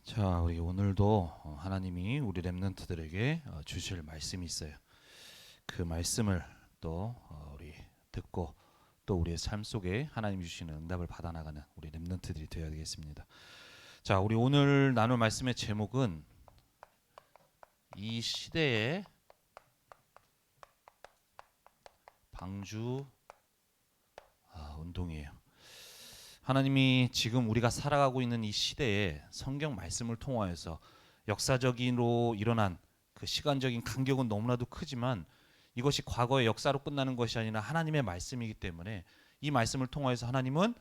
자, 우리 오늘도 하나님이 우리 렘넌트들에게 주실 말씀이 있어요. 그 말씀을 또 우리 듣고 또 우리의 삶 속에 하나님 주시는 응답을 받아나가는 우리 렘넌트들이 되어야 되겠습니다. 자, 우리 오늘 나눌 말씀의 제목은 이 시대의 방주 운동이에요. 하나님이 지금 우리가 살아가고 있는 이 시대에 성경 말씀을 통하여서 역사적으로 일어난 그 시간적인 간격은 너무나도 크지만 이것이 과거의 역사로 끝나는 것이 아니라 하나님의 말씀이기 때문에 이 말씀을 통하여서 하나님은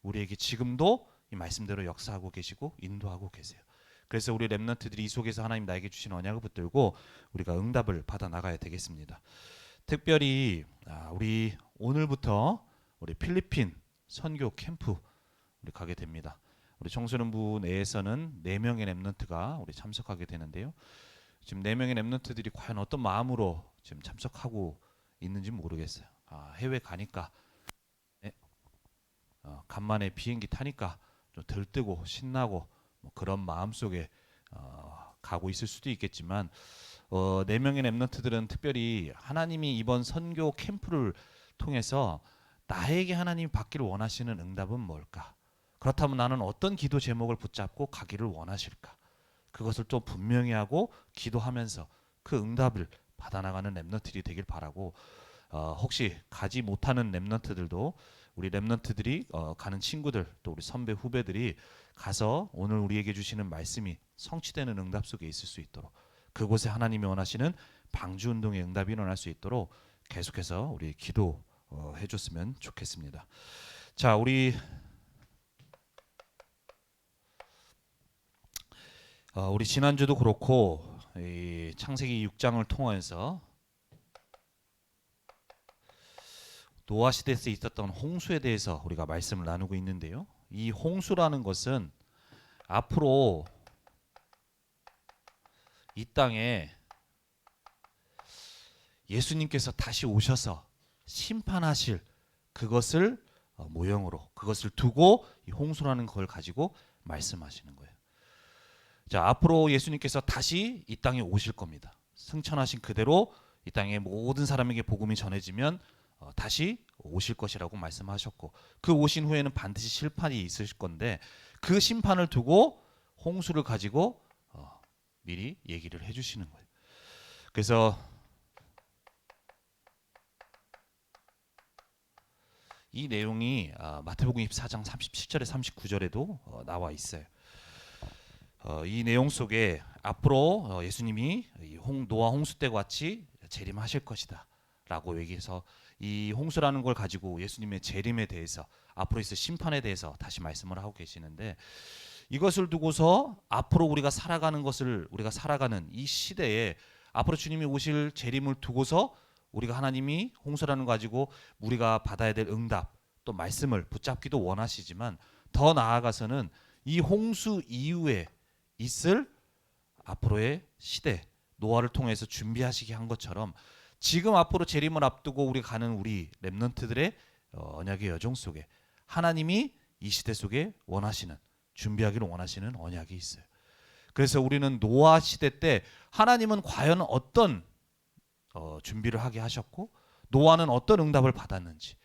우리에게 지금도 이 말씀대로 역사하고 계시고 인도하고 계세요. 그래서 우리 렘넌트들이 이 속에서 하나님 나에게 주신 언약을 붙들고 우리가 응답을 받아 나가야 되겠습니다. 특별히 우리 오늘부터 우리 필리핀 선교 캠프 우리 가게 됩니다. 우리 청소년부 내에서는 4명의 렘넌트가 우리 참석하게 되는데요. 지금 4명의 렘넌트들이 과연 어떤 마음으로 지금 참석하고 있는지 모르겠어요. 해외 가니까 간만에 비행기 타니까 좀 들뜨고 신나고 뭐 그런 마음 속에 가고 있을 수도 있겠지만 4명의 렘넌트들은 특별히 하나님이 이번 선교 캠프를 통해서 나에게 하나님이 받기를 원하시는 응답은 뭘까? 그렇다면 나는 어떤 기도 제목을 붙잡고 가기를 원하실까? 그것을 또 분명히 하고 기도하면서 그 응답을 받아나가는 렘넌트들이 되길 바라고 혹시 가지 못하는 렘넌트들도 우리 렘넌트들이 가는 친구들 또 우리 선배 후배들이 가서 오늘 우리에게 주시는 말씀이 성취되는 응답 속에 있을 수 있도록 그곳에 하나님이 원하시는 방주 운동의 응답이 일어날 수 있도록 계속해서 우리 기도해 줬으면 좋겠습니다. 자, 우리 지난주도 그렇고 이 창세기 6장을 통해서 노아 시대에 있었던 홍수에 대해서 우리가 말씀을 나누고 있는데요. 이 홍수라는 것은 앞으로 이 땅에 예수님께서 다시 오셔서 심판하실 그것을 모형으로 그것을 두고 이 홍수라는 걸 가지고 말씀하시는 거예요. 자, 앞으로 예수님께서 다시 이 땅에 오실 겁니다. 승천하신 그대로 이 땅의 모든 사람에게 복음이 전해지면 다시 오실 것이라고 말씀하셨고 그 오신 후에는 반드시 심판이 있을 건데 그 심판을 두고 홍수를 가지고 미리 얘기를 해주시는 거예요. 그래서 이 내용이 마태복음 24장 37절에 39절에도 나와 있어요. 이 내용 속에 앞으로 예수님이 노아 홍수 때와 같이 재림하실 것이다 라고 얘기해서 이 홍수라는 걸 가지고 예수님의 재림에 대해서 앞으로 있을 심판에 대해서 다시 말씀을 하고 계시는데 이것을 두고서 앞으로 우리가 살아가는 이 시대에 앞으로 주님이 오실 재림을 두고서 우리가 하나님이 홍수라는 거 가지고 우리가 받아야 될 응답 또 말씀을 붙잡기도 원하시지만 더 나아가서는 이 홍수 이후에 있을 앞으로의 시대 노아를 통해서 준비하시게 한 것처럼 지금 앞으로 재림을 앞두고 우리 가는 우리 렘넌트들의 언약의 여정 속에 하나님이 이 시대 속에 원하시는 준비하기를 원하시는 언약이 있어요. 그래서 우리는 노아 시대 때 하나님은 과연 어떤 준비를 하게 하셨고 노아는 어떤 응답을 받았는지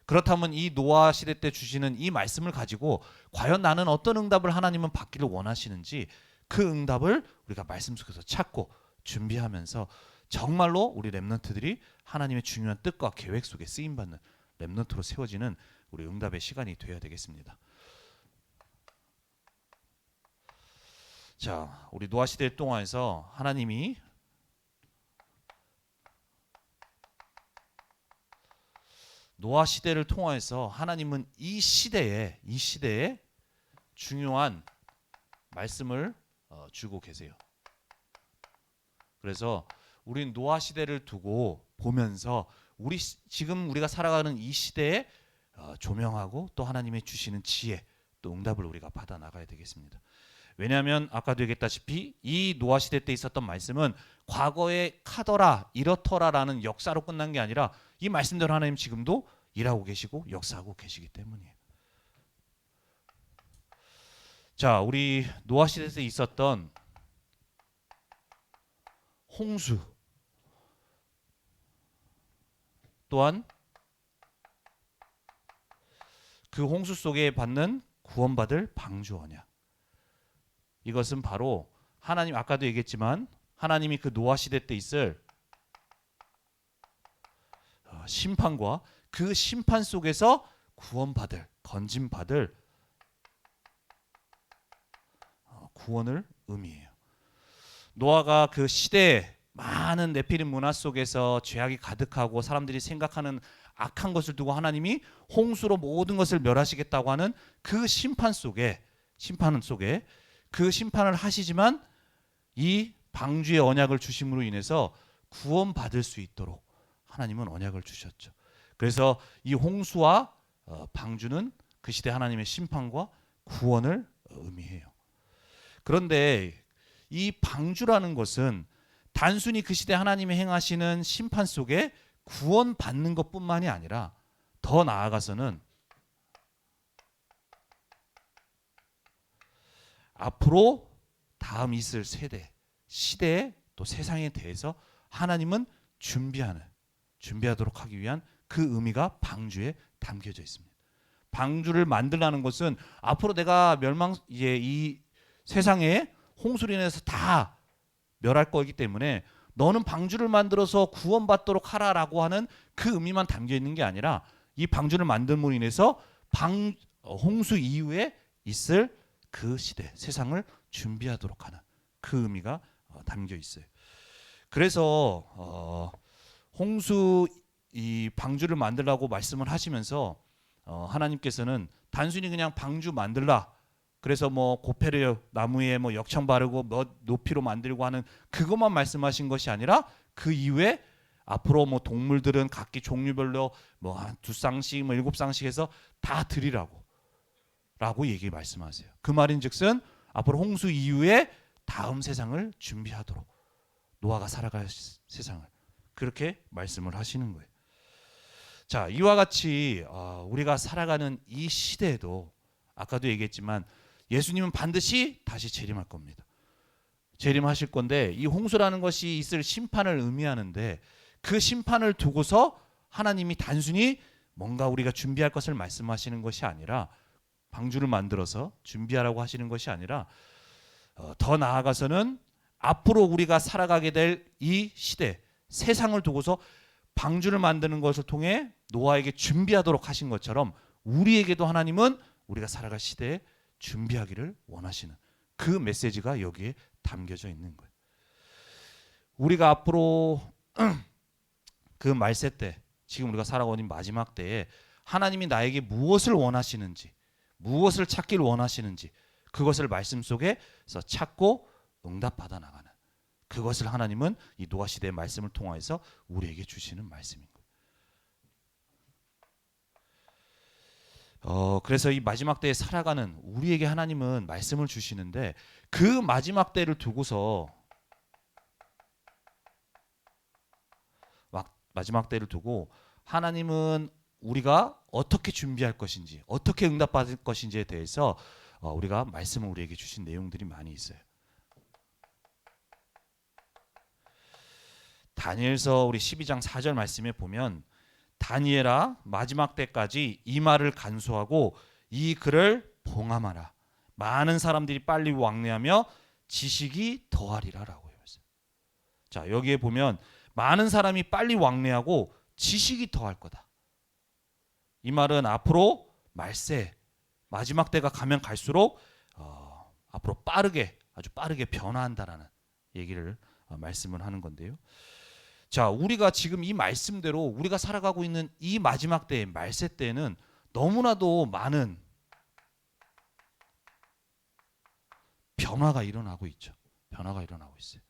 그렇다면 이 노아 시대 때 주시는 이 말씀을 가지고 과연 나는 어떤 응답을 하나님은 받기를 원하시는지 그 응답을 우리가 말씀 속에서 찾고 준비하면서 정말로 우리 렘넌트들이 하나님의 중요한 뜻과 계획 속에 쓰임받는 렘넌트로 세워지는 우리 응답의 시간이 되어야 되겠습니다. 자, 우리 노아 시대 동안에서 하나님이 노아 시대를 통해서 하나님은 이 시대에 중요한 말씀을 주고 계세요. 그래서 우린 노아 시대를 두고 보면서 지금 우리가 살아가는 이 시대에 조명하고 또 하나님의 주시는 지혜 또 응답을 우리가 받아 나가야 되겠습니다. 왜냐하면 아까도 얘기했다시피 이 노아 시대 때 있었던 말씀은 과거의 카더라 이렇더라라는 역사로 끝난 게 아니라 이 말씀대로 하나님 지금도 일하고 계시고 역사하고 계시기 때문이에요. 자, 우리 노아 시대에 있었던 홍수 또한 그 홍수 속에 받는 구원받을 방주 언약. 이것은 바로 하나님, 아까도 얘기했지만 하나님이 그 노아 시대 때 있을 심판과 그 심판 속에서 구원받을, 건짐받을 구원을 의미해요. 노아가 그 시대에 많은 네피림 문화 속에서 죄악이 가득하고 사람들이 생각하는 악한 것을 두고 하나님이 홍수로 모든 것을 멸하시겠다고 하는 그 심판 속에 그 심판을 하시지만 이 방주의 언약을 주심으로 인해서 구원받을 수 있도록 하나님은 언약을 주셨죠. 그래서 이 홍수와 방주는 그 시대 하나님의 심판과 구원을 의미해요. 그런데 이 방주라는 것은 단순히 그 시대 하나님이 행하시는 심판 속에 구원받는 것뿐만이 아니라 더 나아가서는 앞으로 다음 있을 세대, 시대, 또 세상에 대해서 하나님은 준비하도록 하기 위한 그 의미가 방주에 담겨져 있습니다. 방주를 만들라는 것은 앞으로 내가 이 세상에 홍수로 인해서 다 멸할 거기 때문에 너는 방주를 만들어서 구원받도록 하라라고 하는 그 의미만 담겨 있는 게 아니라 이 방주를 만듦으로 인해서 홍수 이후에 있을 그 시대, 세상을 준비하도록 하는 그 의미가 담겨 있어요. 그래서 홍수 이 방주를 만들라고 말씀을 하시면서 하나님께서는 단순히 그냥 방주 만들라, 그래서 뭐 고페르 나무에 뭐 역청 바르고 몇 높이로 만들고 하는 그것만 말씀하신 것이 아니라 그 이후에 앞으로 뭐 동물들은 각기 종류별로 뭐 한 2쌍씩 뭐 7쌍씩 해서 다 드리라고 얘기 말씀하세요. 그 말인즉슨 앞으로 홍수 이후에 다음 세상을 준비하도록, 노아가 살아갈 세상을 그렇게 말씀을 하시는 거예요. 자, 이와 같이 우리가 살아가는 이 시대에도 아까도 얘기했지만 예수님은 반드시 다시 재림할 겁니다. 재림하실 건데 이 홍수라는 것이 있을 심판을 의미하는데 그 심판을 두고서 하나님이 단순히 뭔가 우리가 준비할 것을 말씀하시는 것이 아니라, 방주를 만들어서 준비하라고 하시는 것이 아니라 더 나아가서는 앞으로 우리가 살아가게 될 이 시대, 세상을 두고서 방주를 만드는 것을 통해 노아에게 준비하도록 하신 것처럼 우리에게도 하나님은 우리가 살아갈 시대에 준비하기를 원하시는 그 메시지가 여기에 담겨져 있는 거예요. 우리가 앞으로 그 말세 때, 지금 우리가 살아가는 마지막 때에 하나님이 나에게 무엇을 원하시는지, 무엇을 찾기를 원하시는지 그것을 말씀 속에서 찾고 응답받아 나가는, 그것을 하나님은 이 노아 시대의 말씀을 통해서 우리에게 주시는 말씀인 거예요. 그래서 이 마지막 때에 살아가는 우리에게 하나님은 말씀을 주시는데 그 마지막 때를 두고서 마지막 때를 두고 하나님은 우리가 어떻게 준비할 것인지, 어떻게 응답받을 것인지에 대해서 우리가 말씀을 우리에게 주신 내용들이 많이 있어요. 다니엘서 우리 12장 4절 말씀에 보면 다니엘아, 마지막 때까지 이 말을 간수하고 이 글을 봉함하라. 많은 사람들이 빨리 왕래하며 지식이 더하리라라고 해요. 자, 여기에 보면 많은 사람이 빨리 왕래하고 지식이 더할 거다. 이 말은 앞으로 말세, 마지막 때가 가면 갈수록 앞으로 아주 빠르게 변화한다라는 얘기를 말씀을 하는 건데요. 자, 우리가 지금 이 말씀대로 우리가 살아가고 있는 이 마지막 때, 말세 때는 너무나도 많은 변화가 일어나고 있죠. 변화가 일어나고 있어요.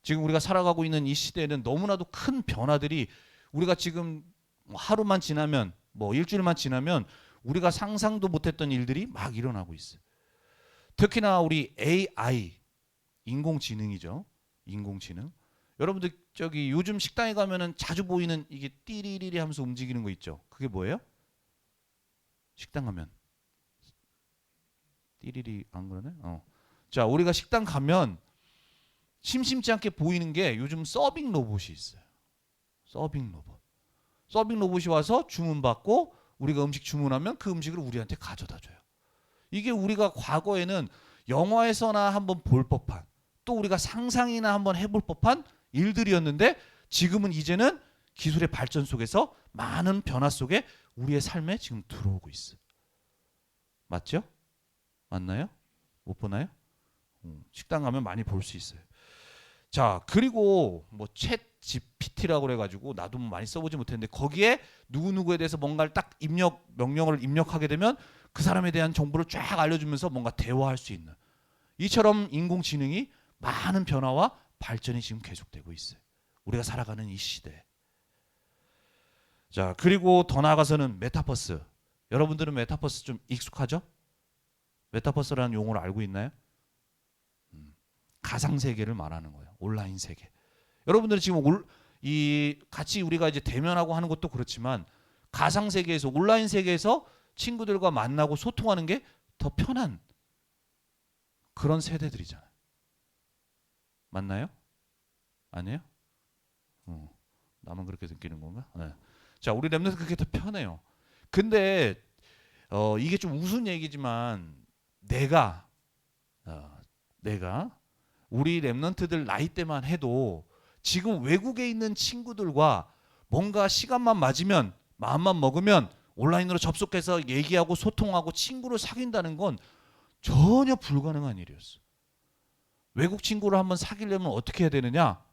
지금 우리가 살아가고 있는 이 시대에는 너무나도 큰 변화들이, 우리가 지금 하루만 지나면, 뭐 일주일만 지나면 우리가 상상도 못했던 일들이 막 일어나고 있어요. 특히나 우리 AI, 인공지능이죠. 인공지능. 여러분들 저기 요즘 식당에 가면은 자주 보이는 이게 띠리리리 하면서 움직이는 거 있죠. 그게 뭐예요? 식당 가면 띠리리 안 그러네. 자, 우리가 식당 가면 심심치 않게 보이는 게 요즘 서빙 로봇이 있어요. 서빙 로봇. 서빙 로봇이 와서 주문 받고 우리가 음식 주문하면 그 음식을 우리한테 가져다 줘요. 이게 우리가 과거에는 영화에서나 한번 볼 법한, 또 우리가 상상이나 한번 해볼 법한 일들이었는데, 지금은 이제는 기술의 발전 속에서 많은 변화 속에 우리의 삶에 지금 들어오고 있어요. 맞죠? 맞나요? 못 보나요? 식당 가면 많이 볼 수 있어요. 자, 그리고 뭐 챗 GPT라고 그래가지고 나도 많이 써보지 못했는데, 거기에 누구누구에 대해서 뭔가를 딱 명령을 입력하게 되면 그 사람에 대한 정보를 쫙 알려주면서 뭔가 대화할 수 있는, 이처럼 인공지능이 많은 변화와 발전이 지금 계속되고 있어요. 우리가 살아가는 이 시대에. 자, 그리고 더 나아가서는 메타버스. 여러분들은 메타버스 좀 익숙하죠? 메타버스라는 용어를 알고 있나요? 가상 세계를 말하는 거예요. 온라인 세계. 여러분들은 지금 같이 우리가 이제 대면하고 하는 것도 그렇지만, 가상 세계에서, 온라인 세계에서 친구들과 만나고 소통하는 게 더 편한 그런 세대들이잖아요. 맞나요? 아니에요? 나만 그렇게 느끼는 건가? 네. 자, 우리 랩런트 그게 더 편해요. 근데 이게 좀 우스운 얘기지만, 내가 우리 랩런트들 나이 때만 해도 지금 외국에 있는 친구들과 뭔가 시간만 맞으면, 마음만 먹으면 온라인으로 접속해서 얘기하고 소통하고 친구를 사귄다는 건 전혀 불가능한 일이었어. 외국 친구를 한번 사귀려면 어떻게 해야 되느냐?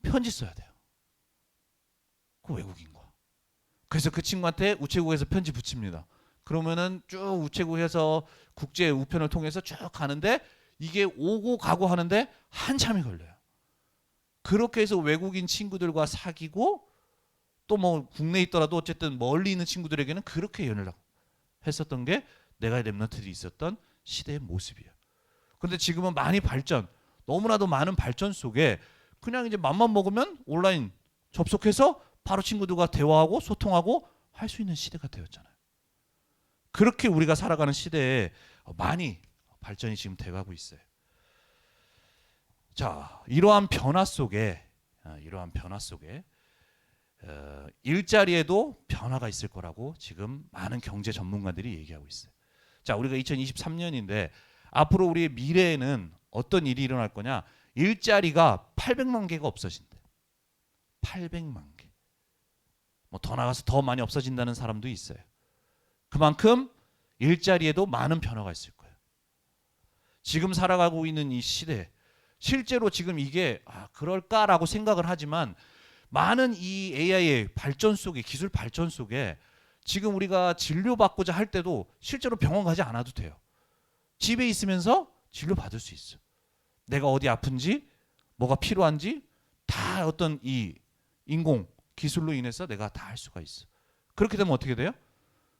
편지 써야 돼요. 그 외국인과. 그래서 그 친구한테 우체국에서 편지 붙입니다. 그러면은 쭉 우체국에서 국제 우편을 통해서 쭉 가는데, 이게 오고 가고 하는데 한참이 걸려요. 그렇게 해서 외국인 친구들과 사귀고, 또 뭐 국내에 있더라도 어쨌든 멀리 있는 친구들에게는 그렇게 연락했었던 게 내가 랩런트들이 있었던 시대의 모습이에요. 그런데 지금은 많이 발전, 너무나도 많은 발전 속에 그냥 이제 맘만 먹으면 온라인 접속해서 바로 친구들과 대화하고 소통하고 할 수 있는 시대가 되었잖아요. 그렇게 우리가 살아가는 시대에 많이 발전이 지금 돼가고 있어요. 자, 이러한 변화 속에 일자리에도 변화가 있을 거라고 지금 많은 경제 전문가들이 얘기하고 있어요. 자, 우리가 2023년인데 앞으로 우리의 미래에는 어떤 일이 일어날 거냐? 일자리가 800만 개가 없어진대. 800만 개. 뭐 더 나가서 더 많이 없어진다는 사람도 있어요. 그만큼 일자리에도 많은 변화가 있을 거예요. 지금 살아가고 있는 이 시대, 실제로 지금 이게 그럴까라고 생각을 하지만, 많은 이 AI의 발전 속에, 기술 발전 속에 지금 우리가 진료받고자 할 때도 실제로 병원 가지 않아도 돼요. 집에 있으면서 진료받을 수 있어. 내가 어디 아픈지, 뭐가 필요한지 다 어떤 이 인공 기술로 인해서 내가 다 할 수가 있어. 그렇게 되면 어떻게 돼요?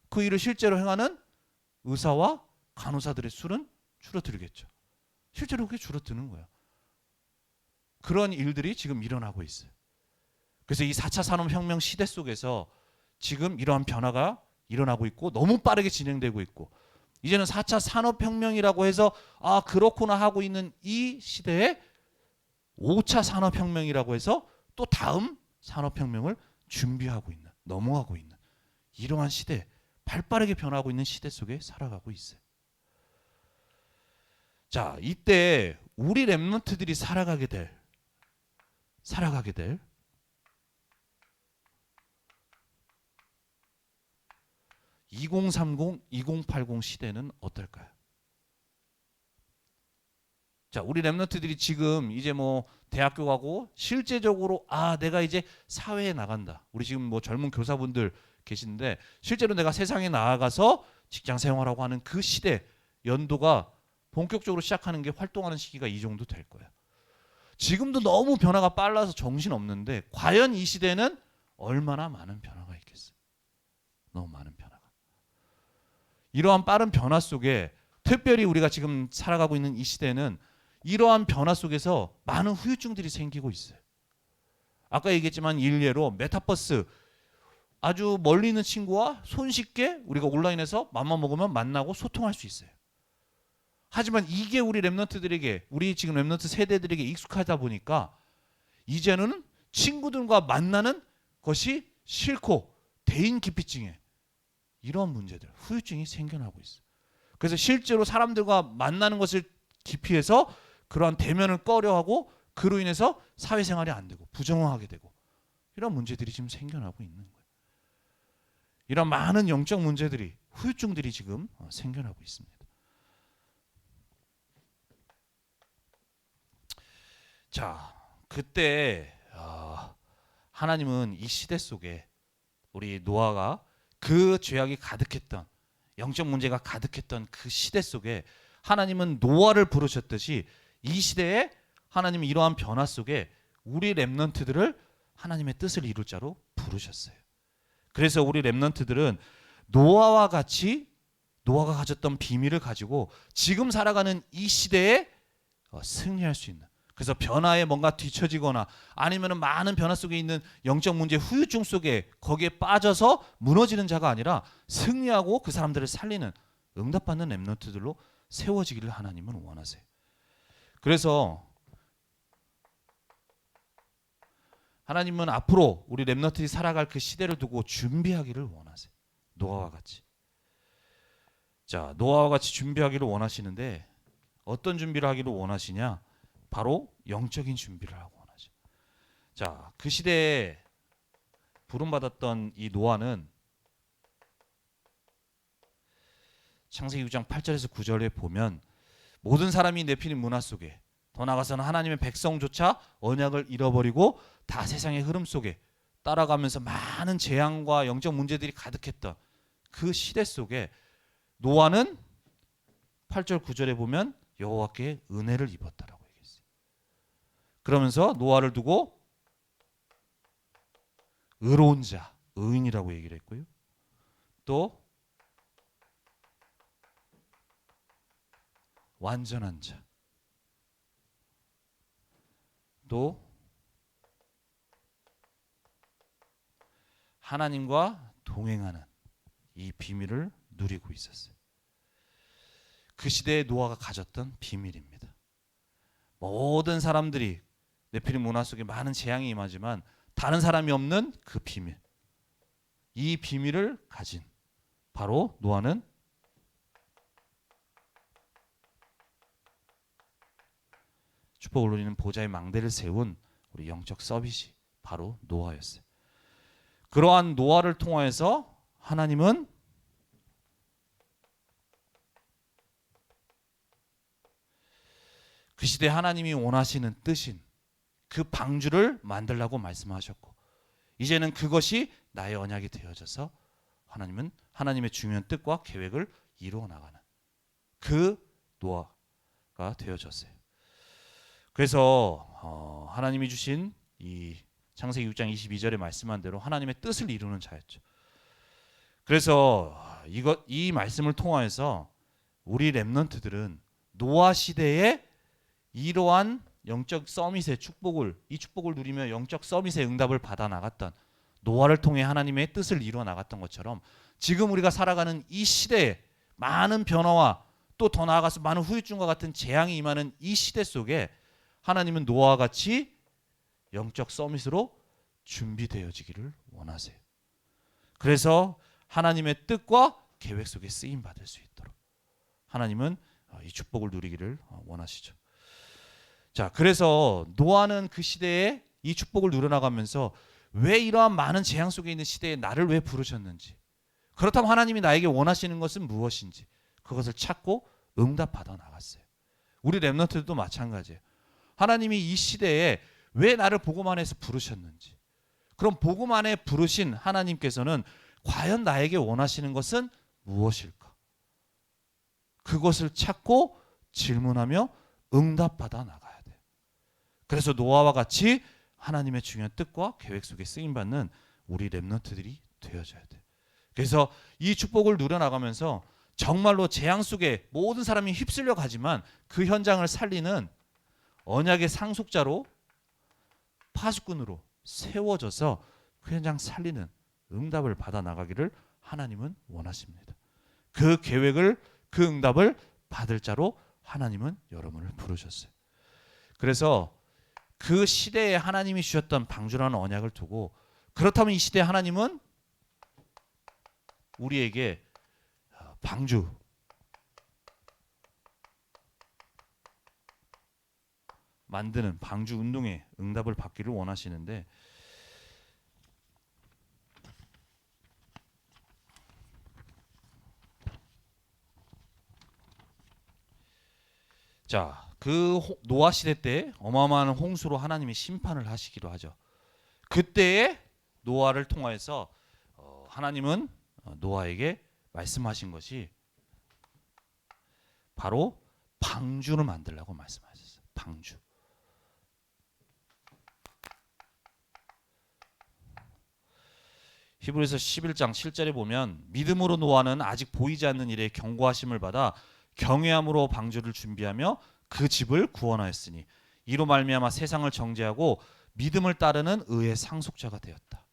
그 일을 실제로 행하는 의사와 간호사들의 수는 줄어들겠죠. 실제로 그게 줄어드는 거예요. 그런 일들이 지금 일어나고 있어요. 그래서 이 4차 산업혁명 시대 속에서 지금 이러한 변화가 일어나고 있고, 너무 빠르게 진행되고 있고, 이제는 4차 산업혁명이라고 해서 그렇구나 하고 있는 이 시대에 5차 산업혁명이라고 해서 또 다음 산업혁명을 준비하고 있는, 넘어가고 있는 이러한 시대, 발빠르게 변하고 있는 시대 속에 살아가고 있어요. 자, 이때 우리 랩런트들이 살아가게 될 2030, 2080 시대는 어떨까요? 자, 우리 랩런트들이 지금 이제 뭐 대학교 가고 실제적으로 내가 이제 사회에 나간다. 우리 지금 뭐 젊은 교사분들 계신데, 실제로 내가 세상에 나아가서 직장 생활하고 하는 그 시대, 연도가 본격적으로 시작하는 게, 활동하는 시기가 이 정도 될 거예요. 지금도 너무 변화가 빨라서 정신없는데, 과연 이 시대는 얼마나 많은 변화가 있겠어요? 너무 많은 변화가. 이러한 빠른 변화 속에, 특별히 우리가 지금 살아가고 있는 이 시대는 이러한 변화 속에서 많은 후유증들이 생기고 있어요. 아까 얘기했지만 일례로 메타버스, 아주 멀리 있는 친구와 손쉽게 우리가 온라인에서 맘만 먹으면 만나고 소통할 수 있어요. 하지만 이게 우리 렘넌트들에게, 우리 지금 렘넌트 세대들에게 익숙하다 보니까 이제는 친구들과 만나는 것이 싫고 대인 기피증에 이런 문제들, 후유증이 생겨나고 있어요. 그래서 실제로 사람들과 만나는 것을 기피해서 그러한 대면을 꺼려하고 그로 인해서 사회생활이 안 되고 부정하게 되고 이런 문제들이 지금 생겨나고 있는 거예요. 이런 많은 영적 문제들이, 후유증들이 지금 생겨나고 있습니다. 자, 그때 하나님은 이 시대 속에 우리 노아가 그 죄악이 가득했던, 영적 문제가 가득했던 그 시대 속에 하나님은 노아를 부르셨듯이 이 시대에 하나님은 이러한 변화 속에 우리 렘넌트들을 하나님의 뜻을 이룰 자로 부르셨어요. 그래서 우리 렘넌트들은 노아와 같이, 노아가 가졌던 비밀을 가지고 지금 살아가는 이 시대에 승리할 수 있는, 그래서 변화에 뭔가 뒤처지거나 아니면 많은 변화 속에 있는 영적 문제, 후유증 속에 거기에 빠져서 무너지는 자가 아니라 승리하고 그 사람들을 살리는, 응답받는 렘넌트들로 세워지기를 하나님은 원하세요. 그래서 하나님은 앞으로 우리 렘넌트들이 살아갈 그 시대를 두고 준비하기를 원하세요. 노아와 같이. 자, 노아와 같이 준비하기를 원하시는데 어떤 준비를 하기를 원하시냐? 바로 영적인 준비를 하고 원하죠. 자, 그 시대에 부름받았던 이 노아는 창세기 6장 8절에서 9절에 보면 모든 사람이 네피림 문화 속에, 더 나아가서는 하나님의 백성조차 언약을 잃어버리고 다 세상의 흐름 속에 따라가면서 많은 재앙과 영적 문제들이 가득했던 그 시대 속에 노아는 8절 9절에 보면 여호와께 은혜를 입었다라고 얘기했어요. 그러면서 노아를 두고 의로운 자, 의인이라고 얘기를 했고요. 또 완전한 자, 또 하나님과 동행하는 이 비밀을 누리고 있었어요. 그 시대에 노아가 가졌던 비밀입니다. 모든 사람들이 네피림 문화 속에 많은 재앙이 임하지만 다른 사람이 없는 그 비밀, 이 비밀을 가진 바로 노아는 축복을 누리는 보좌의 망대를 세운 우리 영적 서밋이 바로 노아였어요. 그러한 노아를 통하여서 하나님은 그 시대 하나님이 원하시는 뜻인 그 방주를 만들라고 말씀하셨고, 이제는 그것이 나의 언약이 되어져서 하나님은 하나님의 중요한 뜻과 계획을 이루어 나가는 그 노아가 되어졌어요. 그래서 하나님이 주신 이 창세기 6장 22절에 말씀한 대로 하나님의 뜻을 이루는 자였죠. 그래서 이 말씀을 통하여서 우리 렘넌트들은 노아 시대에 이러한 영적 서밋의 축복을, 이 축복을 누리며 영적 서밋의 응답을 받아 나갔던, 노아를 통해 하나님의 뜻을 이루어 나갔던 것처럼 지금 우리가 살아가는 이 시대에 많은 변화와 또 더 나아가서 많은 후유증과 같은 재앙이 임하는 이 시대 속에 하나님은 노아와 같이 영적 서밋으로 준비되어지기를 원하세요. 그래서 하나님의 뜻과 계획 속에 쓰임 받을 수 있도록 하나님은 이 축복을 누리기를 원하시죠. 자, 그래서 노아는 그 시대에 이 축복을 누려나가면서 왜 이러한 많은 재앙 속에 있는 시대에 나를 왜 부르셨는지, 그렇다면 하나님이 나에게 원하시는 것은 무엇인지 그것을 찾고 응답받아 나갔어요. 우리 렘넌트들도 마찬가지예요. 하나님이 이 시대에 왜 나를 복음 안에서 부르셨는지, 그럼 복음 안에 부르신 하나님께서는 과연 나에게 원하시는 것은 무엇일까? 그것을 찾고 질문하며 응답받아 나가야 돼요. 그래서 노아와 같이 하나님의 중요한 뜻과 계획 속에 쓰임받는 우리 렘넌트들이 되어져야 돼요. 그래서 이 축복을 누려나가면서 정말로 재앙 속에 모든 사람이 휩쓸려 가지만 그 현장을 살리는 언약의 상속자로, 파수꾼으로 세워져서 그 현장 살리는 응답을 받아 나가기를 하나님은 원하십니다. 그 계획을, 그 응답을 받을 자로 하나님은 여러분을 부르셨어요. 그래서 그 시대에 하나님이 주셨던 방주라는 언약을 두고, 그렇다면 이 시대에 하나님은 우리에게 방주, 만드는 방주 운동에 응답을 받기를 원하시는데, 자, 그 노아 시대 때 어마어마한 홍수로 하나님이 심판을 하시기도 하죠. 그때에 노아를 통하여서 하나님은 노아에게 말씀하신 것이 바로 방주를 만들라고 말씀하셨어요. 방주. 히브리서 11장 7절에 보면 믿음으로 노아는 아직 보이지 않는 일에 경고하심을 받아 경외함으로 방주를 준비하며 그 집을 구원하였으니 이로 말미암아 세상을 정죄하고 믿음을 따르는 의의 상속자가 되었다.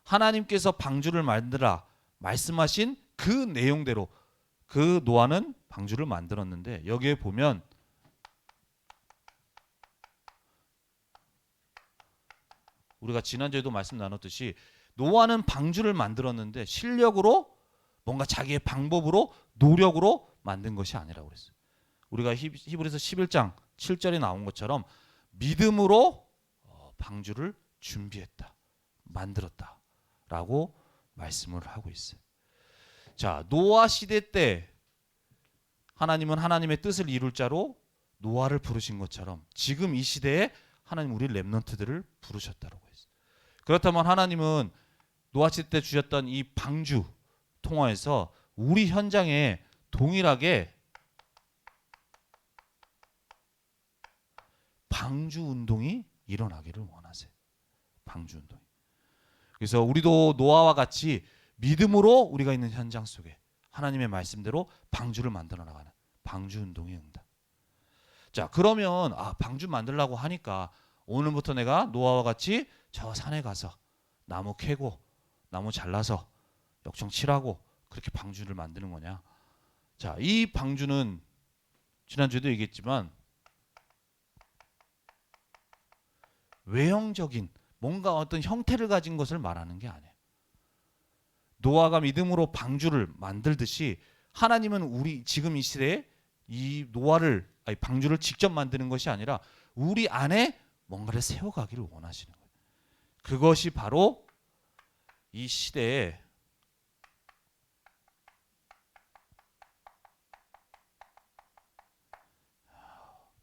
하나님께서 방주를 만들라 말씀하신 그 내용대로 그 노아는 방주를 만들었는데, 여기에 보면 우리가 지난주에도 말씀 나눴듯이 노아는 방주를 만들었는데 실력으로, 뭔가 자기의 방법으로, 노력으로 만든 것이 아니라고 그랬어요. 우리가 히브리서 11장 7절에 나온 것처럼 믿음으로 방주를 준비했다, 만들었다라고 말씀을 하고 있어요. 자, 노아 시대 때 하나님은 하나님의 뜻을 이룰 자로 노아를 부르신 것처럼 지금 이 시대에 하나님 우리 렘넌트들을 부르셨다고 했어요. 그렇다면 하나님은 노아 시대 때 주셨던 이 방주 통화에서 우리 현장에 동일하게 방주 운동이 일어나기를 원하세요. 방주 운동이. 그래서 우리도 노아와 같이 믿음으로 우리가 있는 현장 속에 하나님의 말씀대로 방주를 만들어 나가는 방주 운동의 응답. 자, 그러면 방주 만들라고 하니까 오늘부터 내가 노아와 같이 저 산에 가서 나무 캐고 나무 잘라서 역청 칠하고 그렇게 방주를 만드는 거냐? 자, 이 방주는 지난주에도 얘기했지만 외형적인 뭔가 어떤 형태를 가진 것을 말하는 게 아니에요. 노아가 믿음으로 방주를 만들듯이 하나님은 우리 지금 이 시대에 이 방주를 직접 만드는 것이 아니라 우리 안에 뭔가를 세워가기를 원하시는 거예요. 그것이 바로 이 시대에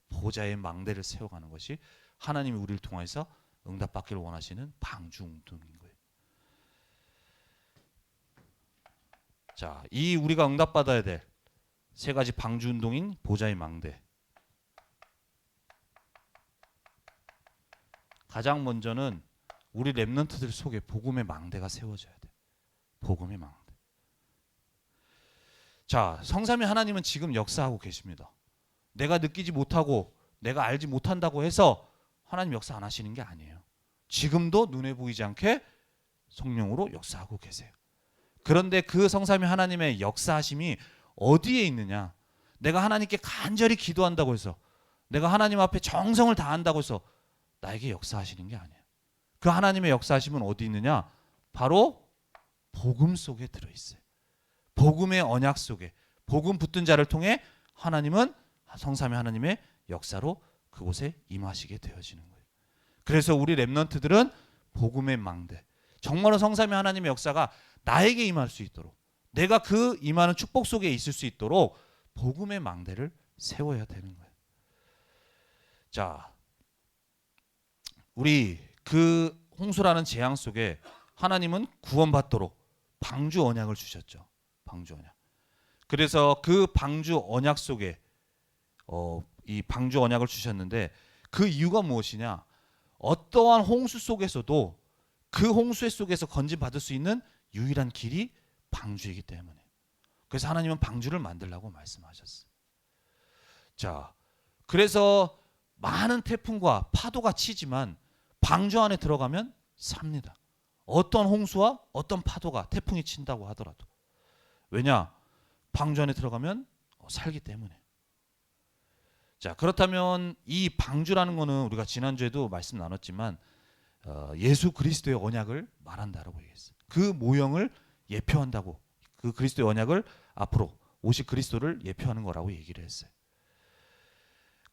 보좌의 망대를 세워가는 것이 하나님이 우리를 통해서 응답받기를 원하시는 방주 운동인 거예요. 자, 이 우리가 응답받아야 될 세 가지 방주 운동인 보좌의 망대. 가장 먼저는 우리 렘넌트들 속에 복음의 망대가 세워져야 돼. 복음의 망대. 자, 성삼위 하나님은 지금 역사하고 계십니다. 내가 느끼지 못하고 내가 알지 못한다고 해서 하나님 역사 안 하시는 게 아니에요. 지금도 눈에 보이지 않게 성령으로 역사하고 계세요. 그런데 그 성삼위 하나님의 역사하심이 어디에 있느냐? 내가 하나님께 간절히 기도한다고 해서, 내가 하나님 앞에 정성을 다한다고 해서 나에게 역사하시는 게 아니에요. 그 하나님의 역사하심은 어디 있느냐? 바로 복음 속에 들어있어요. 복음의 언약 속에, 복음 붙든 자를 통해 하나님은 성삼위 하나님의 역사로 그곳에 임하시게 되어지는 거예요. 그래서 우리 렘넌트들은 복음의 망대, 정말로 성삼위 하나님의 역사가 나에게 임할 수 있도록, 내가 그 임하는 축복 속에 있을 수 있도록 복음의 망대를 세워야 되는 거예요. 자, 우리 그 홍수라는 재앙 속에 하나님은 구원받도록 방주 언약을 주셨죠. 방주 언약. 그래서 그 방주 언약 속에 이 방주 언약을 주셨는데, 그 이유가 무엇이냐? 어떠한 홍수 속에서도 그 홍수 속에서 건진받을 수 있는 유일한 길이 방주이기 때문에. 그래서 하나님은 방주를 만들라고 말씀하셨어요. 자, 그래서 많은 태풍과 파도가 치지만 방주 안에 들어가면 삽니다. 어떤 홍수와 어떤 파도가, 태풍이 친다고 하더라도. 왜냐? 방주 안에 들어가면 살기 때문에. 자, 그렇다면 이 방주라는 거는 우리가 지난주에도 말씀 나눴지만 예수 그리스도의 언약을 말한다라고 얘기했어요. 그 모형을 예표한다고, 그 그리스도의 언약을 앞으로 오실 그리스도를 예표하는 거라고 얘기를 했어요.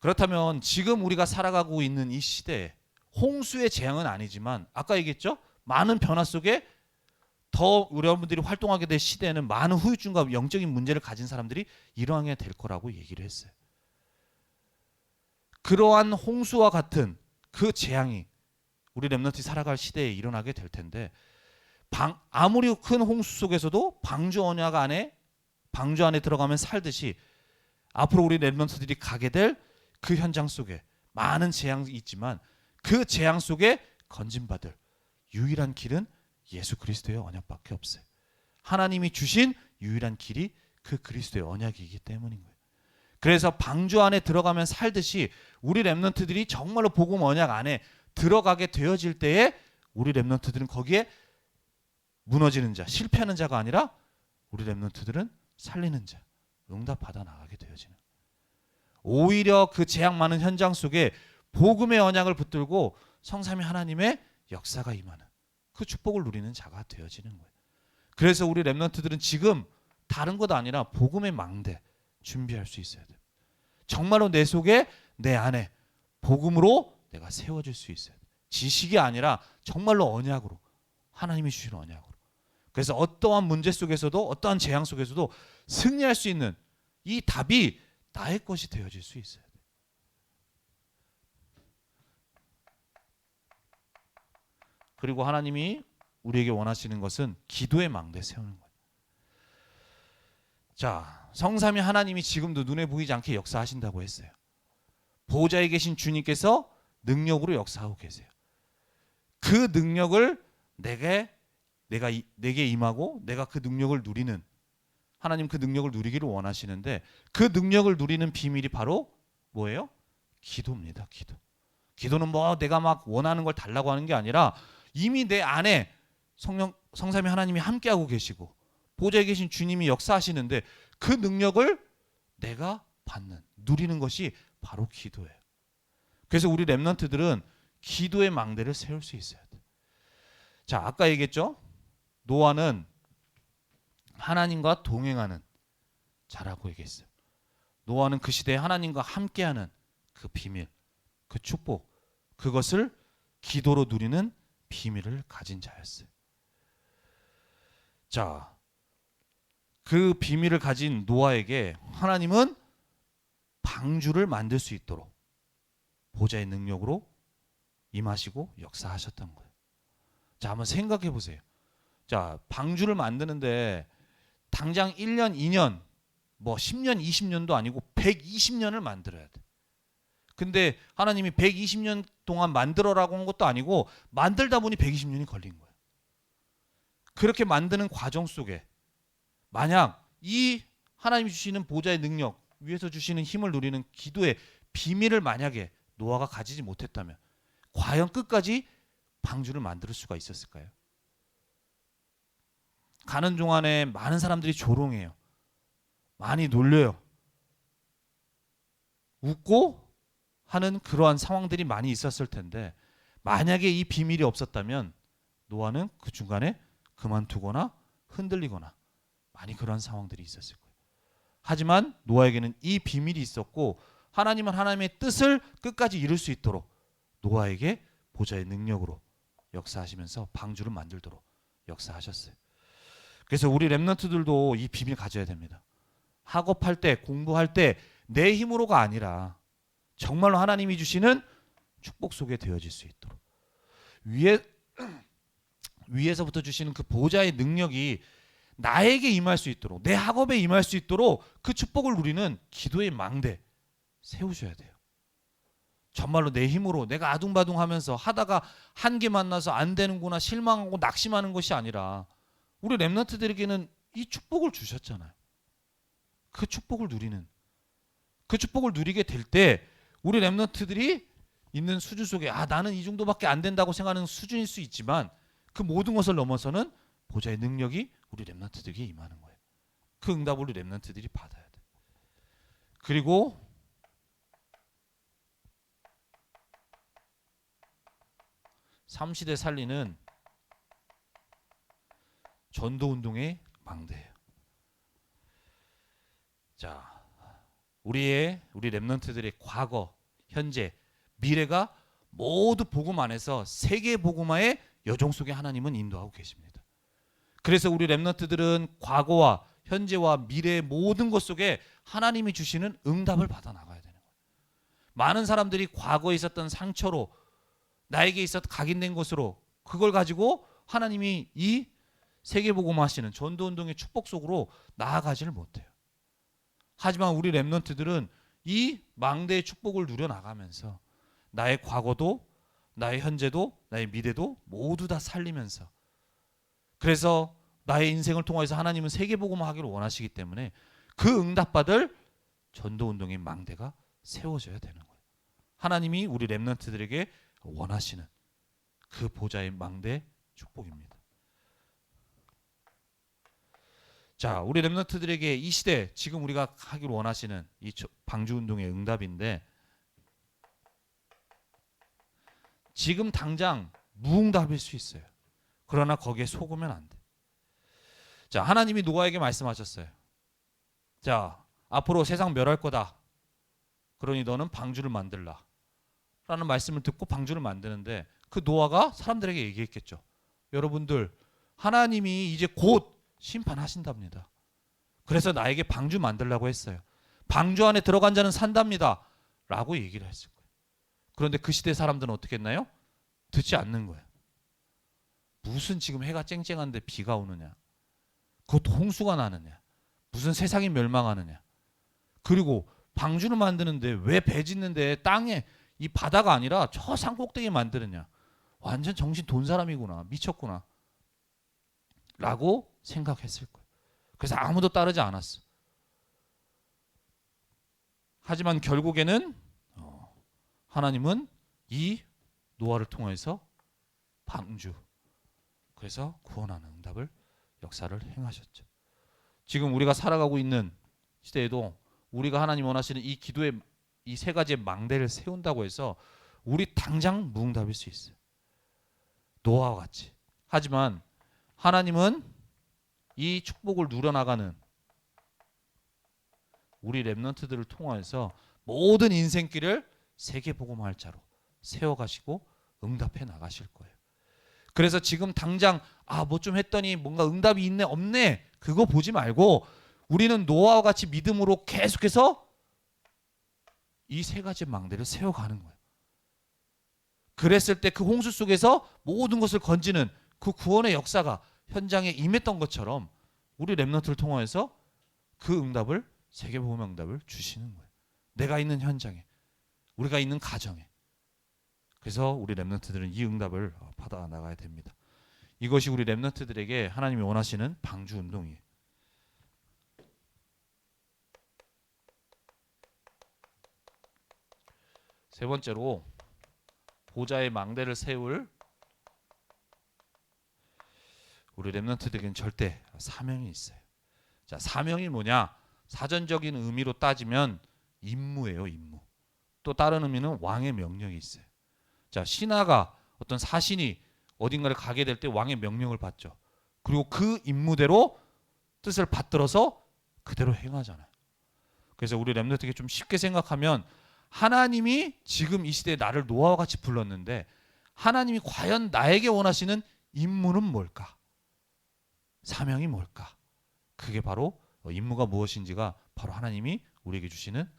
그렇다면 지금 우리가 살아가고 있는 이 시대에 홍수의 재앙은 아니지만 아까 얘기했죠? 많은 변화 속에 더 여러분들이 활동하게 될 시대에는 많은 후유증과 영적인 문제를 가진 사람들이 일어나게 될 거라고 얘기를 했어요. 그러한 홍수와 같은 그 재앙이 우리 렘넌트 살아갈 시대에 일어나게 될 텐데 아무리 큰 홍수 속에서도 방주 안에 들어가면 살듯이 앞으로 우리 렘넌트들이 가게 될 그 현장 속에 많은 재앙이 있지만 그 재앙 속에 건진받을 유일한 길은 예수 그리스도의 언약밖에 없어요. 하나님이 주신 유일한 길이 그 그리스도의 언약이기 때문인 거예요. 그래서 방주 안에 들어가면 살듯이 우리 렘넌트들이 정말로 복음 언약 안에 들어가게 되어질 때에 우리 렘넌트들은 거기에 무너지는 자, 실패하는 자가 아니라 우리 렘넌트들은 살리는 자, 응답받아 나가게 되어지는. 오히려 그 재앙 많은 현장 속에 복음의 언약을 붙들고 성삼위 하나님의 역사가 임하는 그 축복을 누리는 자가 되어지는 거예요. 그래서 우리 렘넌트들은 지금 다른 것 아니라 복음의 망대 준비할 수 있어야 돼요. 정말로 내 속에 내 안에 복음으로 내가 세워질 수 있어야 돼요. 지식이 아니라 정말로 언약으로, 하나님이 주신 언약으로. 그래서 어떠한 문제 속에서도 어떠한 재앙 속에서도 승리할 수 있는 이 답이 나의 것이 되어질 수 있어야 돼요. 그리고 하나님이 우리에게 원하시는 것은 기도의 망대 세우는 거예요. 자, 성삼위 하나님이 지금도 눈에 보이지 않게 역사하신다고 했어요. 보좌에 계신 주님께서 능력으로 역사하고 계세요. 그 능력을 내게 임하고 내가 그 능력을 누리는, 하나님 그 능력을 누리기를 원하시는데 그 능력을 누리는 비밀이 바로 뭐예요? 기도입니다. 기도는 뭐 내가 막 원하는 걸 달라고 하는 게 아니라 이미 내 안에 성삼위 하나님이 함께하고 계시고 보좌에 계신 주님이 역사하시는데 그 능력을 내가 누리는 것이 바로 기도예요. 그래서 우리 렘넌트들은 기도의 망대를 세울 수 있어야 돼. 자, 아까 얘기했죠? 노아는 하나님과 동행하는 자라고 얘기했어요. 노아는 그 시대에 하나님과 함께하는 그 비밀, 그 축복, 그것을 기도로 누리는 비밀을 가진 자였어요. 자, 그 비밀을 가진 노아에게 하나님은 방주를 만들 수 있도록 보좌의 능력으로 임하시고 역사하셨던 거예요. 자, 한번 생각해 보세요. 자, 방주를 만드는데 당장 1년, 2년, 뭐 10년, 20년도 아니고 120년을 만들어야 돼. 근데 하나님이 120년 동안 만들어라고 한 것도 아니고 만들다 보니 120년이 걸린 거예요. 그렇게 만드는 과정 속에 만약 이 하나님이 주시는 보좌의 능력, 위에서 주시는 힘을 누리는 기도의 비밀을 만약에 노아가 가지지 못했다면 과연 끝까지 방주를 만들 수가 있었을까요? 가는 동안에 많은 사람들이 조롱해요. 많이 놀려요. 웃고 하는 그러한 상황들이 많이 있었을 텐데 만약에 이 비밀이 없었다면 노아는 그 중간에 그만두거나 흔들리거나 많이 그러한 상황들이 있었을 거예요. 하지만 노아에게는 이 비밀이 있었고 하나님은 하나님의 뜻을 끝까지 이룰 수 있도록 노아에게 보좌의 능력으로 역사하시면서 방주를 만들도록 역사하셨어요. 그래서 우리 렘넌트들도 이 비밀 가져야 됩니다. 학업할 때, 공부할 때 내 힘으로가 아니라 정말로 하나님이 주시는 축복 속에 되어질 수 있도록 위에서부터 주시는 그 보좌의 능력이 나에게 임할 수 있도록, 내 학업에 임할 수 있도록 그 축복을 누리는 기도의 망대 세우셔야 돼요. 정말로 내 힘으로 내가 아둥바둥하면서 하다가 한계 만나서 안 되는구나 실망하고 낙심하는 것이 아니라 우리 렘넌트들에게는 이 축복을 주셨잖아요. 그 축복을 누리게 될 때 우리 렘넌트들이 있는 수준 속에 나는 이 정도밖에 안 된다고 생각하는 수준일 수 있지만 그 모든 것을 넘어서는 보좌의 능력이 우리 렘넌트들에게 임하는 거예요. 그 응답을 우리 렘넌트들이 받아야 돼. 그리고 3시대 살리는 전도운동의 망대예요. 자, 우리 렘넌트들의 과거, 현재, 미래가 모두 복음 안에서 세계 복음화의 여정 속에 하나님은 인도하고 계십니다. 그래서 우리 렘넌트들은 과거와 현재와 미래의 모든 것 속에 하나님이 주시는 응답을 받아 나가야 되는 거예요. 많은 사람들이 과거에 있었던 상처로 나에게 있었던 각인된 것으로 그걸 가지고 하나님이 이 세계복음 하시는 전도운동의 축복 속으로 나아가지를 못해요. 하지만 우리 렘넌트들은 이 망대의 축복을 누려나가면서 나의 과거도 나의 현재도 나의 미래도 모두 다 살리면서, 그래서 나의 인생을 통해서 하나님은 세계복음화 하기를 원하시기 때문에 그 응답받을 전도운동의 망대가 세워져야 되는 거예요. 하나님이 우리 렘넌트들에게 원하시는 그 보좌의 망대 축복입니다. 자, 우리 렘넌트들에게 이 시대 지금 우리가 하기를 원하시는 이 방주운동의 응답인데, 지금 당장 무응답일 수 있어요. 그러나 거기에 속으면 안 돼. 자, 하나님이 노아에게 말씀하셨어요. 자, 앞으로 세상 멸할 거다. 그러니 너는 방주를 만들라. 라는 말씀을 듣고 방주를 만드는데, 그 노아가 사람들에게 얘기했겠죠. 여러분들, 하나님이 이제 곧 심판하신답니다. 그래서 나에게 방주 만들라고 했어요. 방주 안에 들어간 자는 산답니다. 라고 얘기를 했을 거예요. 그런데 그 시대 사람들은 어떻게 했나요? 듣지 않는 거예요. 무슨 지금 해가 쨍쨍한데 비가 오느냐, 그것도 홍수가 나느냐, 무슨 세상이 멸망하느냐, 그리고 방주를 만드는데 왜 배 짓는데 땅에 이 바다가 아니라 저 산 꼭대기에 만드느냐, 완전 정신 돈 사람이구나, 미쳤구나 라고 생각했을 거예요. 그래서 아무도 따르지 않았어. 하지만 결국에는 하나님은 이 노아를 통해서 방주, 그래서 구원하는 응답을, 역사를 행하셨죠. 지금 우리가 살아가고 있는 시대에도 우리가 하나님 원하시는 이 기도의 이 세 가지의 망대를 세운다고 해서 우리 당장 무응답일 수 있어요. 노아와 같이. 하지만 하나님은 이 축복을 누려나가는 우리 렘넌트들을 통해서 모든 인생길을 세계복음화할 자로 세워가시고 응답해 나가실 거예요. 그래서 지금 당장 뭐 좀 했더니 뭔가 응답이 있네 없네 그거 보지 말고, 우리는 노아와 같이 믿음으로 계속해서 이 세 가지 망대를 세워가는 거예요. 그랬을 때 그 홍수 속에서 모든 것을 건지는 그 구원의 역사가 현장에 임했던 것처럼 우리 렘넌트를 통해서 그 응답을, 세계복음 응답을 주시는 거예요. 내가 있는 현장에, 우리가 있는 가정에. 그래서 우리 렘넌트들은 이 응답을 받아 나가야 됩니다. 이것이 우리 렘넌트들에게 하나님이 원하시는 방주 운동이에요. 세 번째로 보좌의 망대를 세울 우리 렘넌트들에게는 절대 사명이 있어요. 자, 사명이 뭐냐? 사전적인 의미로 따지면 임무예요, 임무. 또 다른 의미는 왕의 명령이 있어요. 자, 신하가, 어떤 사신이 어딘가를 가게 될 때 왕의 명령을 받죠. 그리고 그 임무대로 뜻을 받들어서 그대로 행하잖아요. 그래서 우리 렘넌트에게 좀 쉽게 생각하면, 하나님이 지금 이 시대에 나를 노아와 같이 불렀는데 하나님이 과연 나에게 원하시는 임무는 뭘까? 사명이 뭘까? 그게 바로 임무가 무엇인지가 바로 하나님이 우리에게 주시는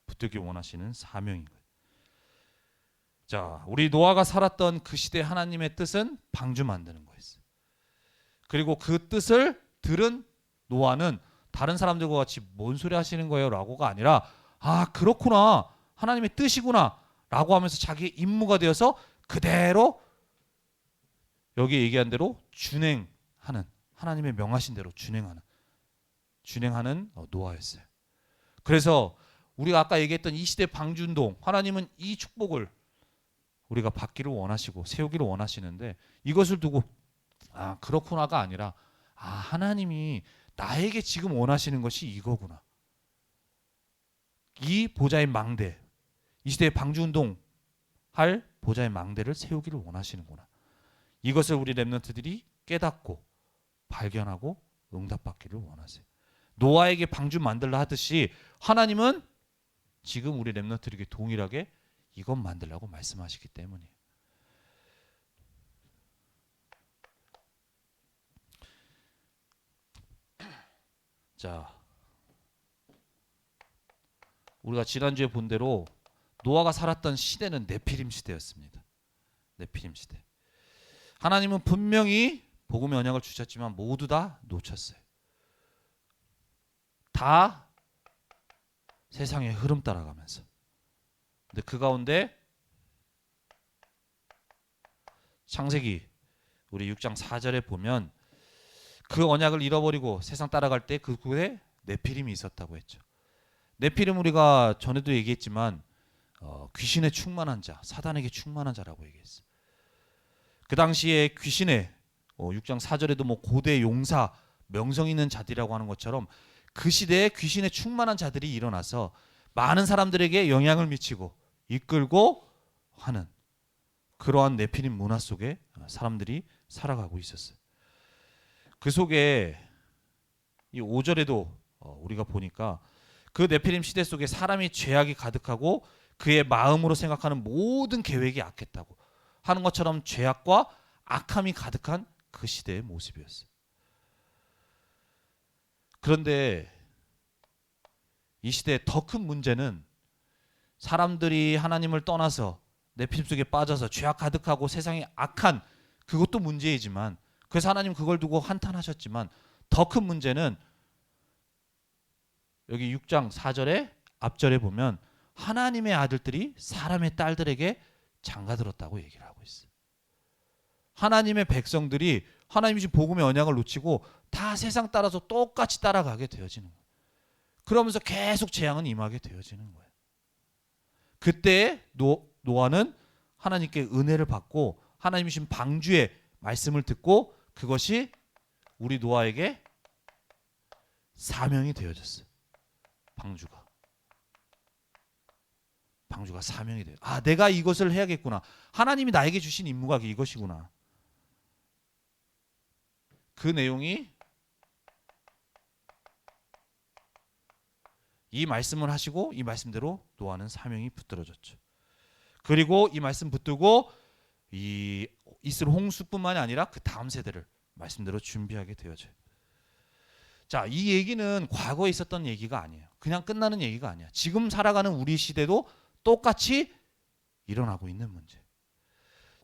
붙들기 원하시는 사명인 거예요. 자, 우리 노아가 살았던 그 시대 하나님의 뜻은 방주 만드는 거였어요. 그리고 그 뜻을 들은 노아는 다른 사람들과 같이 뭔 소리 하시는 거예요? 라고가 아니라, 그렇구나, 하나님의 뜻이구나 라고 하면서 자기의 임무가 되어서 그대로 여기 얘기한 대로 준행하는, 하나님의 명하신 대로 준행하는 노아였어요. 그래서 우리가 아까 얘기했던 이 시대 방주운동, 하나님은 이 축복을 우리가 받기를 원하시고 세우기를 원하시는데, 이것을 두고 그렇구나가 아니라 하나님이 나에게 지금 원하시는 것이 이거구나. 이 보좌의 망대, 이 시대의 방주운동 할 보좌의 망대를 세우기를 원하시는구나. 이것을 우리 렘넌트들이 깨닫고 발견하고 응답받기를 원하세요. 노아에게 방주 만들라 하듯이 하나님은 지금 우리 렘넌트에게 동일하게 이것 만들라고 말씀하시기 때문이에요. 자, 우리가 지난주에 본 대로 노아가 살았던 시대는 네피림 시대였습니다. 네피림 시대. 하나님은 분명히 복음의 언약을 주셨지만 모두 다 놓쳤어요. 다 세상의 흐름 따라가면서. 근데 그 가운데 창세기 우리 6장 4절에 보면 그 언약을 잃어버리고 세상 따라갈 때 그곳에 네피림이 있었다고 했죠. 네피림 우리가 전에도 얘기했지만 귀신에 충만한 자, 사단에게 충만한 자라고 얘기했어요. 그 당시에 귀신에 6장 4절에도 뭐 고대 용사, 명성 있는 자들이라고 하는 것처럼 그 시대에 귀신에 충만한 자들이 일어나서 많은 사람들에게 영향을 미치고 이끌고 하는 그러한 네피림 문화 속에 사람들이 살아가고 있었어요. 그 속에 이 5절에도 우리가 보니까 그 네피림 시대 속에 사람이 죄악이 가득하고 그의 마음으로 생각하는 모든 계획이 악했다고 하는 것처럼 죄악과 악함이 가득한 그 시대의 모습이었어요. 그런데 이 시대의 더 큰 문제는 사람들이 하나님을 떠나서 네피림 속에 빠져서 죄악 가득하고 세상이 악한 그것도 문제이지만 그래서 하나님 그걸 두고 한탄하셨지만 더 큰 문제는 여기 6장 4절에 앞절에 보면 하나님의 아들들이 사람의 딸들에게 장가들었다고 얘기를 하고 있어요. 하나님의 백성들이 하나님이 주신 복음의 언약을 놓치고 다 세상 따라서 똑같이 따라가게 되어지는 거예요. 그러면서 계속 재앙은 임하게 되어지는 거예요. 그때 노아는 하나님께 은혜를 받고 하나님이 주신 방주의 말씀을 듣고 그것이 우리 노아에게 사명이 되어졌어요. 방주가 사명이 돼요. 아, 내가 이것을 해야겠구나. 하나님이 나에게 주신 임무가 이것이구나. 그 내용이 이 말씀을 하시고 이 말씀대로 노아는 사명이 붙들어졌죠. 그리고 이 말씀 붙들고 이 있을 홍수뿐만이 아니라 그 다음 세대를 말씀대로 준비하게 되어져요. 자, 이 얘기는 과거에 있었던 얘기가 아니에요. 그냥 끝나는 얘기가 아니야. 지금 살아가는 우리 시대도 똑같이 일어나고 있는 문제.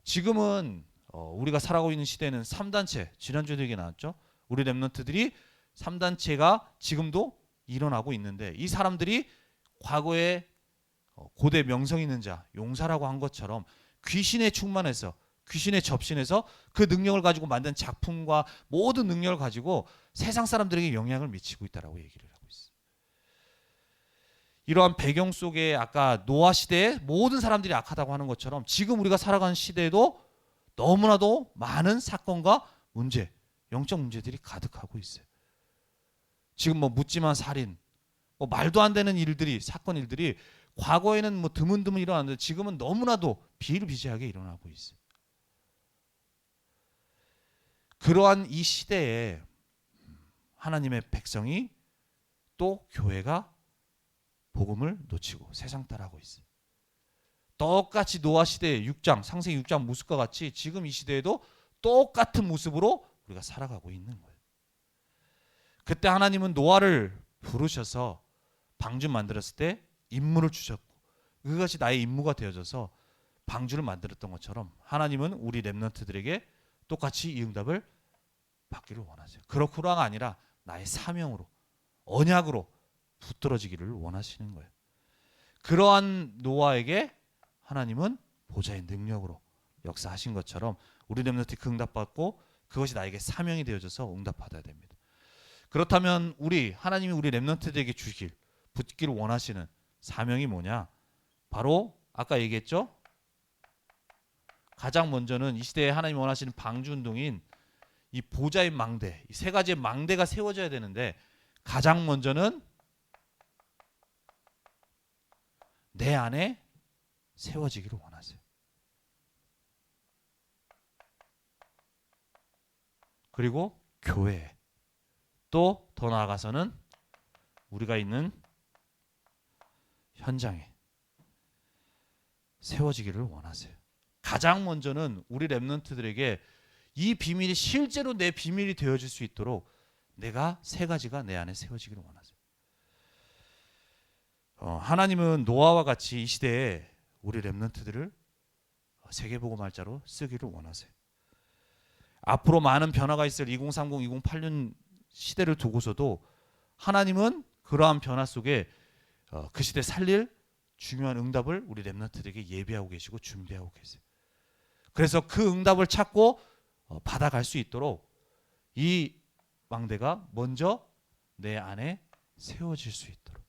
지금은 우리가 살아가고 있는 시대는 3단체, 지난주에도 얘기 나왔죠. 우리 렘넌트들이 3단체가 지금도 일어나고 있는데 이 사람들이 과거에 고대 명성 있는 자, 용사라고 한 것처럼 귀신에 충만해서 귀신에 접신해서 그 능력을 가지고 만든 작품과 모든 능력을 가지고 세상 사람들에게 영향을 미치고 있다라고 얘기를 하고 있어요. 이러한 배경 속에 아까 노아 시대에 모든 사람들이 악하다고 하는 것처럼 지금 우리가 살아가는 시대에도 너무나도 많은 사건과 문제, 영적 문제들이 가득하고 있어요. 지금 뭐 묻지마 살인, 뭐 말도 안 되는 일들이 사건 일들이 과거에는 뭐 드문드문 일어났는데 지금은 너무나도 비일비재하게 일어나고 있어요. 그러한 이 시대에 하나님의 백성이 또 교회가 복음을 놓치고 세상 따라하고 있어요. 똑같이 노아 시대의 6장, 창세기 6장 모습과 같이 지금 이 시대에도 똑같은 모습으로 우리가 살아가고 있는 거예요. 그때 하나님은 노아를 부르셔서 방주 만들었을 때 임무를 주셨고 그것이 나의 임무가 되어져서 방주를 만들었던 것처럼 하나님은 우리 렘넌트들에게 똑같이 이 응답을 받기를 원하세요. 그렇구나가 아니라 나의 사명으로 언약으로 붙들어지기를 원하시는 거예요. 그러한 노아에게 하나님은 보좌의 능력으로 역사하신 것처럼 우리 렘넌트 그 응답받고 그것이 나에게 사명이 되어져서 응답받아야 됩니다. 그렇다면 하나님이 우리 렘넌트들에게 주길 붙기를 원하시는 사명이 뭐냐? 바로 아까 얘기했죠. 가장 먼저는 이 시대에 하나님이 원하시는 방주 운동인 이 보좌의 망대, 이 세 가지의 망대가 세워져야 되는데 가장 먼저는 내 안에 세워지기를 원하세요. 그리고 교회, 또 더 나아가서는 우리가 있는 현장에 세워지기를 원하세요. 가장 먼저는 우리 렘넌트들에게 이 비밀이 실제로 내 비밀이 되어질 수 있도록 내가 세 가지가 내 안에 세워지기를 원하세요. 하나님은 노아와 같이 이 시대에 우리 렘넌트들을 세계복음활자로 쓰기를 원하세요. 앞으로 많은 변화가 있을 2030, 2080 시대를 두고서도 하나님은 그러한 변화 속에 그 시대 살릴 중요한 응답을 우리 렘넌트들에게 예비하고 계시고 준비하고 계세요. 그래서 그 응답을 찾고 받아갈 수 있도록 이 망대가 먼저 내 안에 세워질 수 있도록.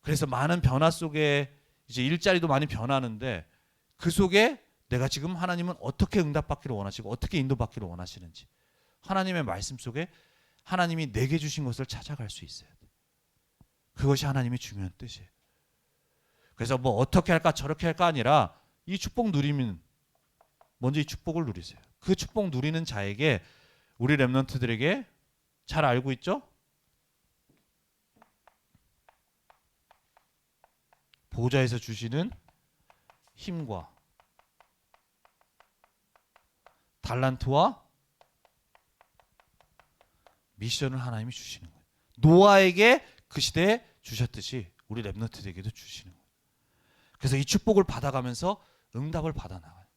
그래서 많은 변화 속에 이제 일자리도 많이 변하는데 그 속에 내가 지금 하나님은 어떻게 응답받기를 원하시고 어떻게 인도받기를 원하시는지 하나님의 말씀 속에 하나님이 내게 주신 것을 찾아갈 수 있어야 돼. 그것이 하나님의 중요한 뜻이에요. 그래서 뭐 어떻게 할까 저렇게 할까 아니라 이 축복 누리면 먼저 이 축복을 누리세요. 그 축복 누리는 자에게 우리 렘넌트들에게 잘 알고 있죠? 보좌에서 주시는 힘과 달란트와 미션을 하나님이 주시는 거예요. 노아에게 그 시대에 주셨듯이 우리 렘넌트들에게도 주시는 거예요. 그래서 이 축복을 받아가면서 응답을 받아나가요.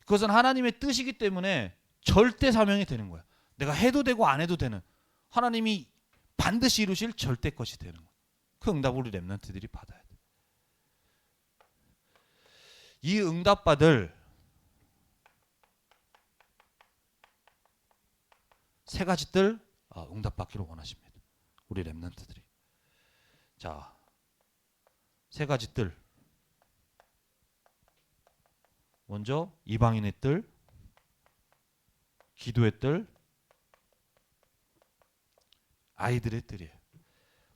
그것은 하나님의 뜻이기 때문에 절대 사명이 되는 거야. 내가 해도 되고 안 해도 되는 하나님이 반드시 이루실 절대 것이 되는 거야. 그 응답을 우리 렘넌트들이 받아야 돼. 이 응답받을 세 가지 뜰 응답받기를 원하십니다. 우리 렘넌트들이. 자, 세 가지 뜰. 먼저 이방인의 뜰, 기도의 뜰, 아이들의 뜰이에요.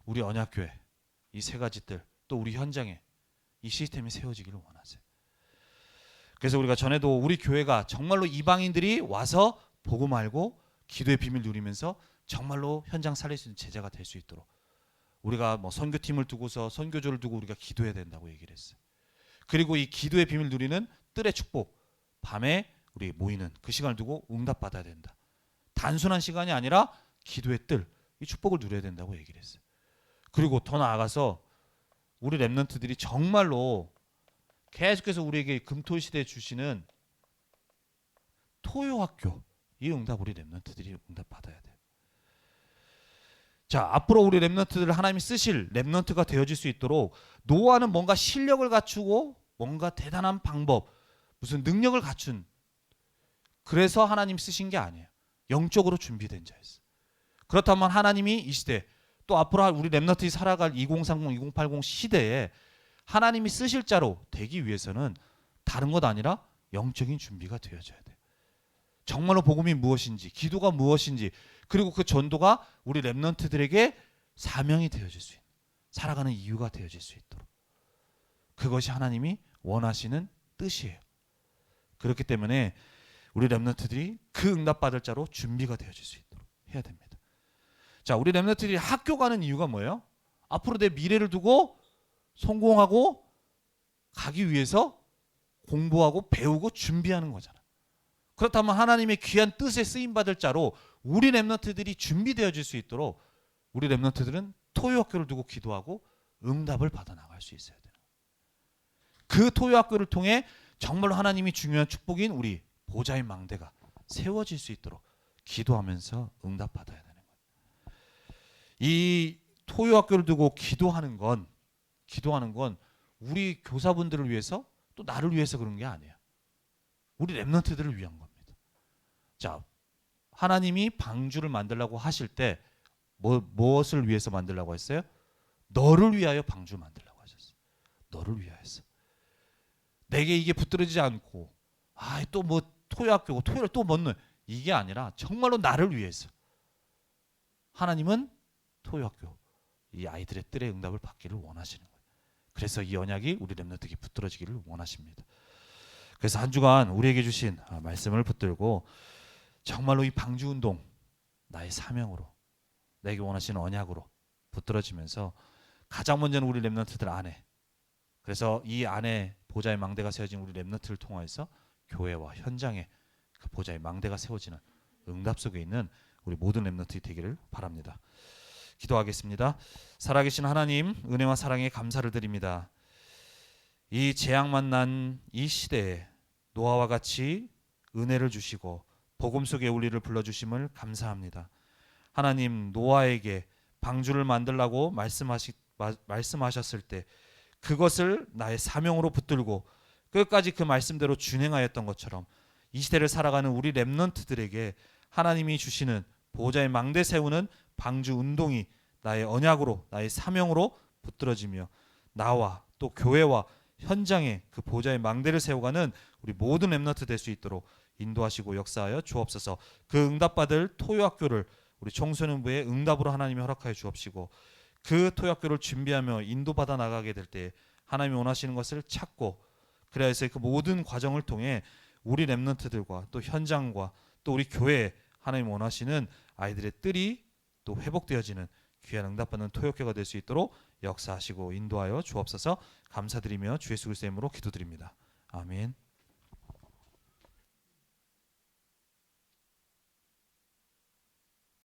우리 언약교회 이 세 가지 뜰, 또 우리 현장에 이 시스템이 세워지기를 원하세요. 그래서 우리가 전에도 우리 교회가 정말로 이방인들이 와서 복음 알고 기도의 비밀 누리면서 정말로 현장 살릴 수 있는 제자가 될 수 있도록 우리가 뭐 선교팀을 두고서 선교조를 두고 우리가 기도해야 된다고 얘기를 했어요. 그리고 이 기도의 비밀 누리는 뜰의 축복, 밤에 우리 모이는 그 시간을 두고 응답받아야 된다. 단순한 시간이 아니라 기도의 뜰, 이 축복을 누려야 된다고 얘기를 했어요. 그리고 더 나아가서 우리 렘넌트들이 정말로 계속해서 우리에게 금토 시대에 주시는 토요학교, 이 응답 우리 렘넌트들이 응답받아야 돼요. 자, 앞으로 우리 렘넌트들을 하나님이 쓰실 렘넌트가 되어질 수 있도록 노아는 뭔가 실력을 갖추고 뭔가 대단한 방법, 무슨 능력을 갖춘, 그래서 하나님 쓰신 게 아니에요. 영적으로 준비된 자였어요. 그렇다면 하나님이 이 시대 또 앞으로 우리 렘넌트들이 살아갈 2030, 2080 시대에 하나님이 쓰실 자로 되기 위해서는 다른 것 아니라 영적인 준비가 되어져야 돼요. 정말로 복음이 무엇인지, 기도가 무엇인지, 그리고 그 전도가 우리 렘넌트들에게 사명이 되어질 수 있는, 살아가는 이유가 되어질 수 있도록, 그것이 하나님이 원하시는 뜻이에요. 그렇기 때문에 우리 렘넌트들이 그 응답받을 자로 준비가 되어질 수 있도록 해야 됩니다. 자, 우리 렘넌트들이 학교 가는 이유가 뭐예요? 앞으로 내 미래를 두고 성공하고 가기 위해서 공부하고 배우고 준비하는 거잖아. 그렇다면 하나님의 귀한 뜻에 쓰임받을 자로 우리 렘넌트들이 준비되어질 수 있도록 우리 렘넌트들은 토요학교를 두고 기도하고 응답을 받아 나갈 수 있어야 돼요. 그 토요학교를 통해 정말로 하나님이 중요한 축복인 우리 보좌의 망대가 세워질 수 있도록 기도하면서 응답받아야 되는 거예요. 이 토요학교를 두고 기도하는 건 우리 교사분들을 위해서 또 나를 위해서 그런 게 아니에요. 우리 렘넌트들을 위한 겁니다. 자, 하나님이 방주를 만들라고 하실 때 무엇을 위해서 만들라고 했어요? 너를 위하여 방주를 만들라고 하셨어요. 너를 위하여서. 내게 이게 붙들어지지 않고 또 뭐 토요학교고 토요일 또 뭐는 이게 아니라 정말로 나를 위해서 하나님은 토요학교 이 아이들의 뜰의 응답을 받기를 원하시는 거예요. 그래서 이 언약이 우리 렘넌트에게 붙들어지기를 원하십니다. 그래서 한 주간 우리에게 주신 말씀을 붙들고 정말로 이 방주 운동 나의 사명으로, 내게 원하시는 언약으로 붙들어지면서 가장 먼저는 우리 렘넌트들 안에, 그래서 이 안에 보좌의 망대가 세워진 우리 렘넌트를 통하여서 교회와 현장에 그 보좌의 망대가 세워지는 응답 속에 있는 우리 모든 렘넌트이 되기를 바랍니다. 기도하겠습니다. 살아계신 하나님, 은혜와 사랑에 감사를 드립니다. 이 재앙 만난 이 시대에 노아와 같이 은혜를 주시고 복음 속에 우리를 불러주심을 감사합니다. 하나님, 노아에게 방주를 만들라고 말씀하셨을 때 그것을 나의 사명으로 붙들고 끝까지 그 말씀대로 준행하였던 것처럼 이 시대를 살아가는 우리 렘넌트들에게 하나님이 주시는 보호자의 망대 세우는 방주 운동이 나의 언약으로, 나의 사명으로 붙들어지며 나와 또 교회와 현장에 그 보호자의 망대를 세워가는 우리 모든 렘넌트 될 수 있도록 인도하시고 역사하여 주옵소서. 그 응답받을 토요학교를 우리 청소년부의 응답으로 하나님이 허락하여 주옵시고, 그 토요학교를 준비하며 인도받아 나가게 될 때 하나님이 원하시는 것을 찾고, 그래야 해서 그 모든 과정을 통해 우리 렘넌트들과 또 현장과 또 우리 교회에 하나님 원하시는 아이들의 뜰이 또 회복되어지는 귀한 응답받는 토요학교가 될 수 있도록 역사하시고 인도하여 주옵소서. 감사드리며 주 예수 그리스도의 이름으로 기도드립니다. 아멘.